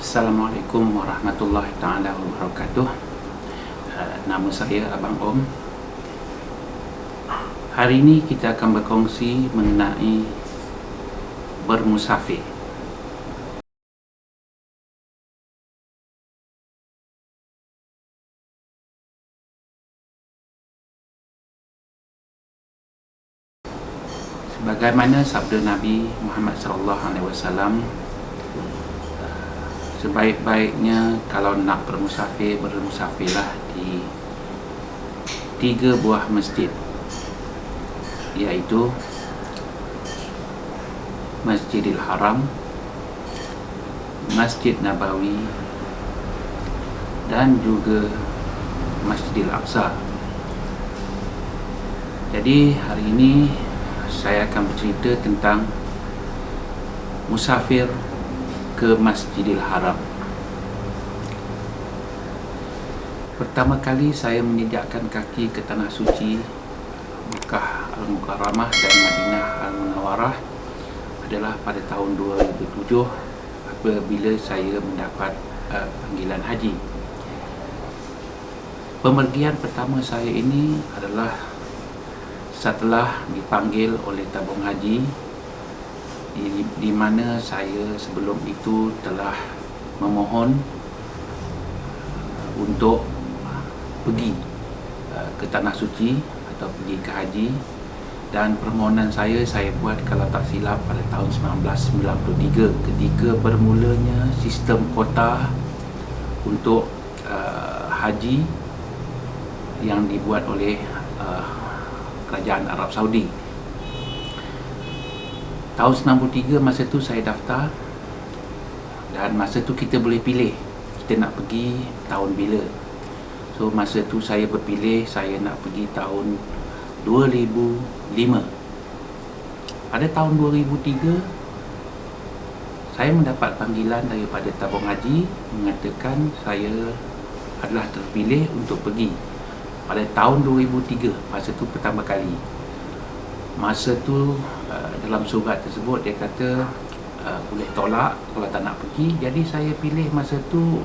Assalamualaikum warahmatullahi taala wabarakatuh. Nama saya Abang Om. Hari ini kita akan berkongsi mengenai bermusafir. Sebagaimana sabda Nabi Muhammad SAW, sebaik-baiknya kalau nak bermusafir, bermusafirlah di 3 buah masjid, iaitu Masjidil Haram, Masjid Nabawi dan juga Masjidil Aqsa. Jadi hari ini saya akan bercerita tentang musafir ke Masjidil Haram. Pertama kali saya menjejakkan kaki ke tanah suci Makkah Al-Mukarramah dan Madinah Al-Munawwarah adalah pada tahun 2007 apabila saya mendapat panggilan haji. Pemergian pertama saya ini adalah setelah dipanggil oleh tabung haji, di mana saya sebelum itu telah memohon untuk pergi ke tanah suci atau pergi ke haji, dan permohonan saya buat kalau tak silap pada tahun 1993 ketika bermulanya sistem kota untuk haji yang dibuat oleh kerajaan Arab Saudi. Tahun 93 masa tu saya daftar, dan masa tu kita boleh pilih kita nak pergi tahun bila. So masa tu saya berpilih saya nak pergi tahun 2005. Pada tahun 2003 saya mendapat panggilan daripada tabung haji mengatakan saya adalah terpilih untuk pergi pada tahun 2003. Masa tu pertama kali. Masa tu dalam surat tersebut dia kata boleh tolak kalau tak nak pergi. Jadi saya pilih masa tu.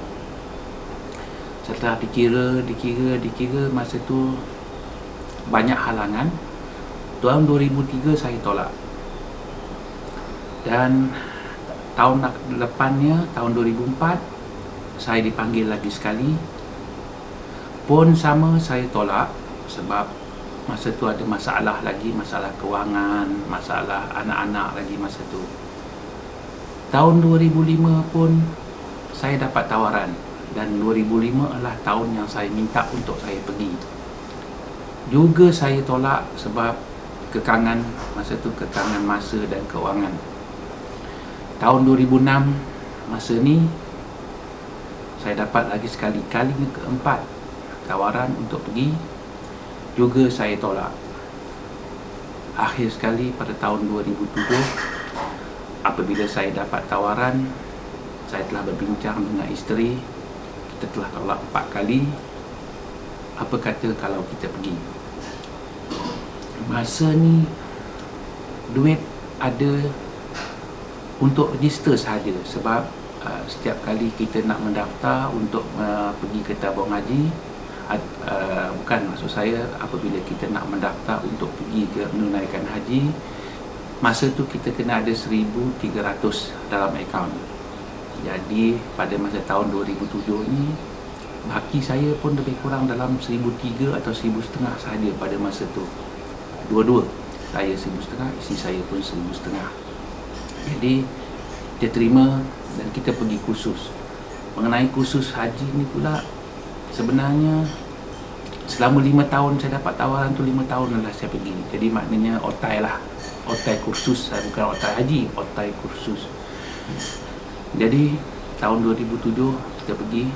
Setelah dikira masa tu banyak halangan. Tahun 2003 saya tolak. Dan tahun depannya, tahun 2004 saya dipanggil lagi sekali. Pun sama saya tolak sebab masa tu ada masalah lagi, masalah kewangan, masalah anak-anak lagi masa tu. Tahun 2005 pun saya dapat tawaran, dan 2005 adalah tahun yang saya minta untuk saya pergi. Juga saya tolak sebab kekangan masa tu, kekangan masa dan kewangan. Tahun 2006 masa ni saya dapat lagi sekali, kali keempat tawaran untuk pergi, juga saya tolak. Akhir sekali pada tahun 2007 apabila saya dapat tawaran, saya telah berbincang dengan isteri, kita telah tolak 4 kali. Apa kata kalau kita pergi? Masa ni duit ada untuk register sahaja, sebab setiap kali kita nak mendaftar untuk pergi ke tabung haji, bukan, maksud saya apabila kita nak mendaftar untuk pergi ke menunaikan haji, masa tu kita kena ada 1,300 dalam akaun. Jadi pada masa tahun 2007 ni baki saya pun lebih kurang dalam 1,300 atau 1,500 sahaja pada masa tu. Dua-dua, saya 1,500, isteri saya pun 1,500. Jadi dia terima dan kita pergi kursus. Mengenai kursus haji ni pula, sebenarnya selama 5 tahun saya dapat tawaran tu, 5 tahun adalah saya pergi. Jadi maknanya otai lah, otai kursus, bukan otai haji, otai kursus. Jadi tahun 2007 kita pergi,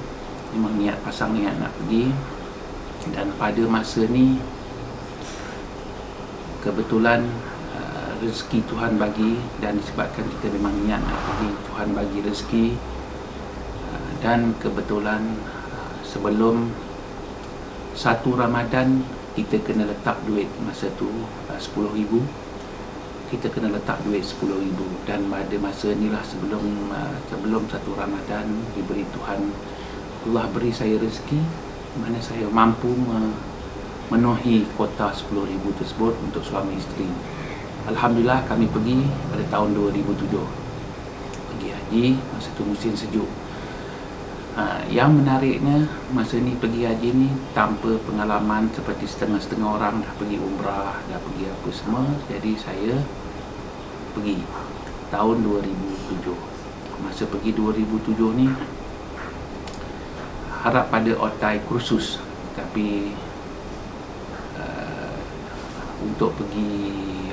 memang pasang niat nak pergi. Dan pada masa ni kebetulan rezeki Tuhan bagi, dan disebabkan kita memang niat nak pergi, Tuhan bagi rezeki. Dan kebetulan sebelum 1 Ramadan kita kena letak duit masa tu 10,000. kita kena letak duit 10,000. Dan pada masa inilah sebelum satu Ramadan, diberi Tuhan, Allah beri saya rezeki mana saya mampu memenuhi kuota 10,000 tersebut untuk suami isteri. Alhamdulillah kami pergi pada tahun 2007 pergi haji. Masa itu musim sejuk. Yang menariknya masa ni pergi haji ni tanpa pengalaman seperti setengah-setengah orang dah pergi umrah, dah pergi apa semua. Jadi saya pergi tahun 2007. Masa pergi 2007 ni harap pada otai kursus, tapi untuk pergi,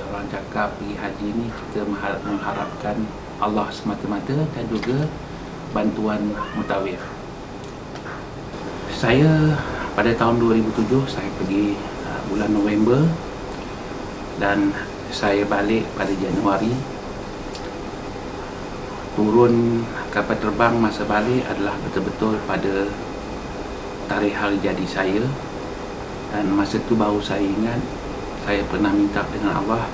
orang cakap pergi haji ni kita mengharapkan Allah semata-mata dan juga bantuan mutawif. Saya pada tahun 2007 saya pergi bulan November dan saya balik pada Januari. Turun kapal terbang masa balik adalah betul-betul pada tarikh hari jadi saya. Dan masa tu baru saya ingat, saya pernah minta dengan Allah,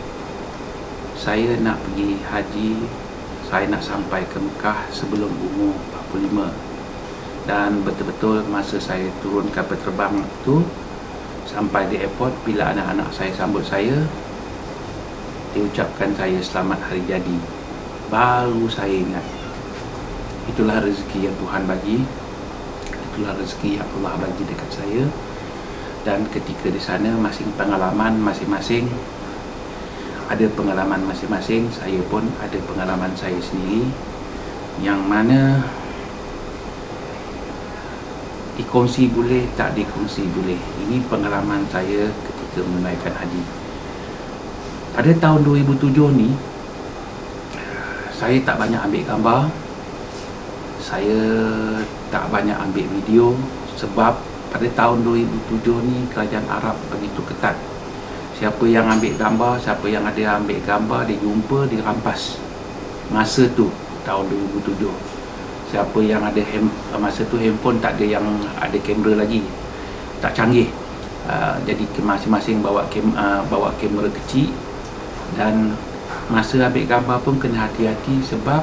saya nak pergi haji, saya nak sampai ke Mekah sebelum umur 45. Dan betul-betul masa saya turun kapal terbang tu, sampai di airport, bila anak-anak saya sambut saya, diucapkan saya selamat hari jadi. Baru saya ingat, itulah rezeki yang Tuhan bagi, itulah rezeki yang Allah bagi dekat saya. Dan ketika di sana pengalaman masing-masing, ada pengalaman masing-masing. Saya pun ada pengalaman saya sendiri, yang mana dikongsi boleh, tak dikongsi boleh. Ini pengalaman saya ketika menunaikan haji. Pada tahun 2007 ni, saya tak banyak ambil gambar, saya tak banyak ambil video, sebab pada tahun 2007 ni kerajaan Arab begitu ketat. Siapa yang ambil gambar, siapa yang ada ambil gambar, dia jumpa, dirampas. Masa tu tahun 2007, siapa yang ada masa tu handphone tak ada yang ada kamera lagi, tak canggih. Jadi masing-masing bawa kamera kecil. Dan masa ambil gambar pun kena hati-hati, sebab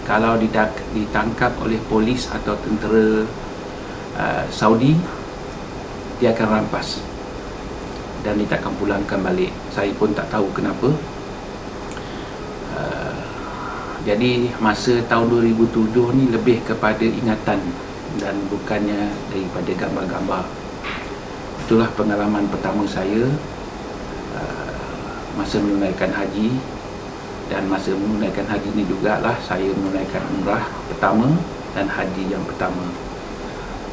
kalau ditangkap oleh polis atau tentera Saudi, dia akan rampas dan dia takkan pulangkan balik. Saya pun tak tahu kenapa. Jadi masa tahun 2007 ni lebih kepada ingatan dan bukannya daripada gambar-gambar. Itulah pengalaman pertama saya masa menunaikan haji. Dan masa menunaikan haji ni jugalah saya menunaikan umrah pertama dan haji yang pertama.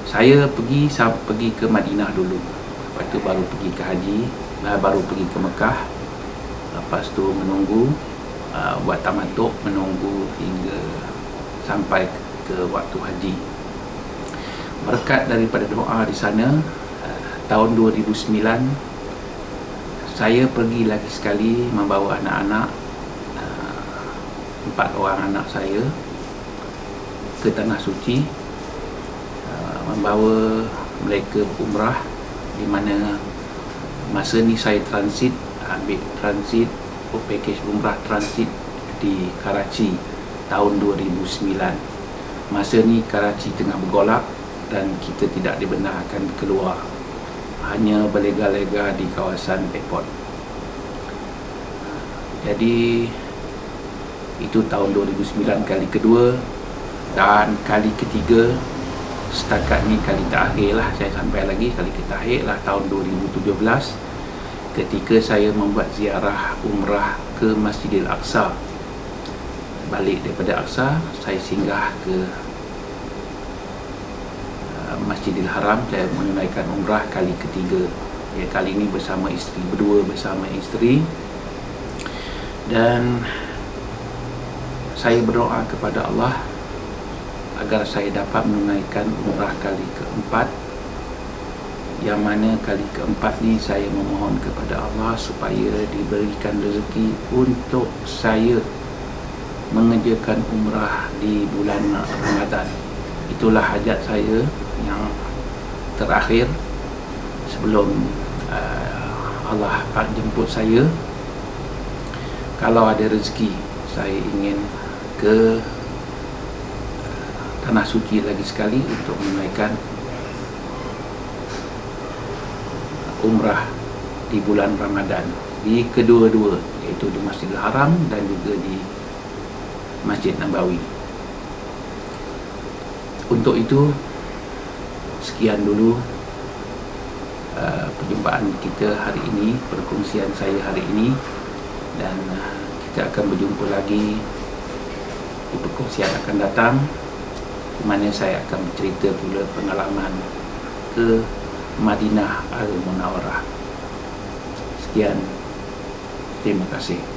Saya pergi ke Madinah dulu, lepas tu baru pergi ke haji, baru pergi ke Mekah. Lepas tu menunggu, buat tamatuk, menunggu hingga sampai ke waktu haji. Berkat daripada doa di sana, tahun 2009 saya pergi lagi sekali membawa anak-anak, 4 orang anak saya, ke Tanah Suci, membawa mereka umrah, di mana masa ni saya ambil transit package umrah transit di Karachi tahun 2009. Masa ni Karachi tengah bergolak dan kita tidak dibenarkan keluar, hanya berlega-lega di kawasan airport. Jadi itu tahun 2009 kali kedua. Dan kali ketiga, setakat ni kali terakhir lah saya sampai lagi, kali terakhir lah tahun 2017, ketika saya membuat ziarah umrah ke Masjidil Aqsa. Balik daripada Aqsa, saya singgah ke Masjidil Haram. Saya menunaikan umrah kali ketiga. Kali ini bersama isteri, berdua bersama isteri. Dan saya berdoa kepada Allah agar saya dapat menunaikan umrah kali keempat, yang mana kali keempat ni saya memohon kepada Allah supaya diberikan rezeki untuk saya mengerjakan umrah di bulan Ramadan. Itulah hajat saya yang terakhir sebelum Allah jemput saya. kalau ada rezeki, saya ingin ke Tanah Suci lagi sekali untuk menunaikan umrah di bulan Ramadan di kedua-dua, iaitu di Masjidil Haram dan juga di Masjid Nabawi. Untuk itu, sekian dulu perjumpaan kita hari ini, perkongsian saya hari ini, dan kita akan berjumpa lagi di perkongsian akan datang, di mana saya akan bercerita pula pengalaman ke Madinah Al-Munawwarah. Sekian, terima kasih.